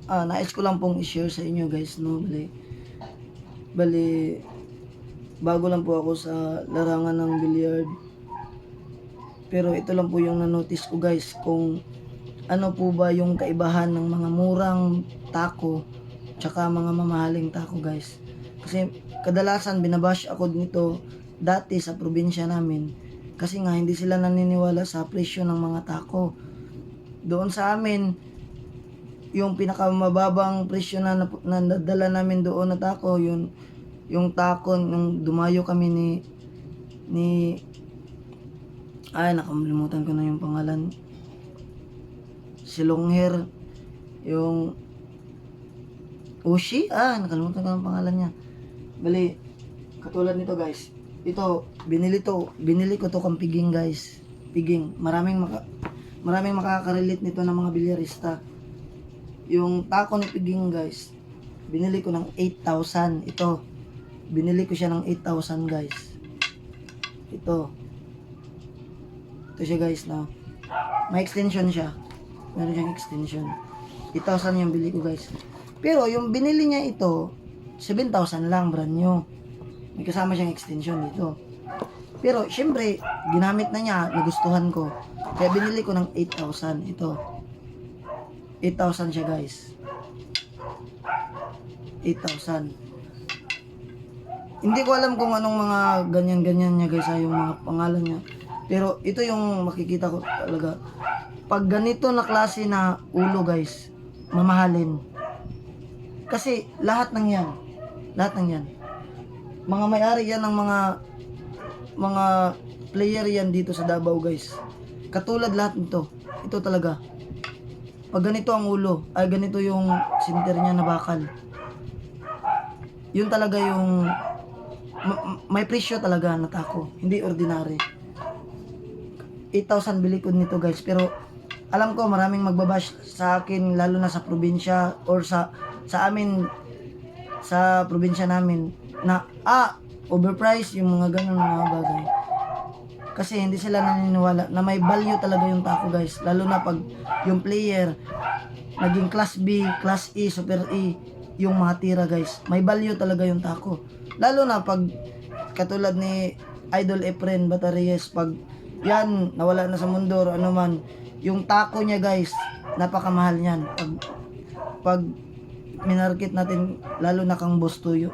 nais ko lang pong i-share sa inyo guys, no? Bali, bago lang po ako sa larangan ng billiard. Pero ito lang po yung na-notice ko guys, kung ano po ba yung kaibahan ng mga murang tako tsaka mga mamahaling tako guys. Kasi kadalasan binabash ako nito dati sa probinsya namin, kasi nga hindi sila naniniwala sa presyo ng mga tako. Doon sa amin, yung pinakamababang presyo na nadala namin doon na tako, yung tako nung dumayo kami ni nakalimutan ko na yung pangalan, si Longhair, yung Ushi, nakalimutan ko ng pangalan niya. Bali, katulad nito guys, ito binili ko to kang piging guys, piging. Maraming makaka-relate nito ng mga bilyarista. Yung tako ni piging guys, binili ko ng 8,000. Ito, binili ko siya ng 8,000 guys. Ito siya guys, no? May extension siya. Meron siyang extension. 8,000 yung bili ko guys. Pero yung binili niya ito, 7,000 lang, brand new. May kasama siyang extension dito. Pero syempre, ginamit na niya, nagustuhan ko. Kaya binili ko ng 8,000. Ito. 8,000 siya guys. 8,000. Hindi ko alam kung anong mga ganyan-ganyan niya guys, yung mga pangalan niya. Pero ito yung makikita ko talaga. Pag ganito na klase na ulo guys, mamahalin. Kasi lahat ng yan, mga may-ari yan ng mga player yan dito sa Davao guys. Katulad lahat nito. Ito talaga. Pag ganito ang ulo, ganito yung sinter niya na bakal. Yun talaga yung may presyo talaga na tako, hindi ordinary. 8,000 bili ko nito guys, pero alam ko maraming magbabash sa akin, lalo na sa probinsya or sa amin sa probinsya namin na overpriced yung mga ganun mga bagay. Kasi hindi sila naniniwala na may value talaga yung tako guys, lalo na pag yung player naging class B, class E, super E yung mga tira guys. May value talaga yung tako. Lalo na pag katulad ni Idol Efren Batarreyes, pag yan nawala na sa mundo o ano man, yung tako niya guys, napakamahal niyan. Pag minarket natin, lalo na kang boss tuyo,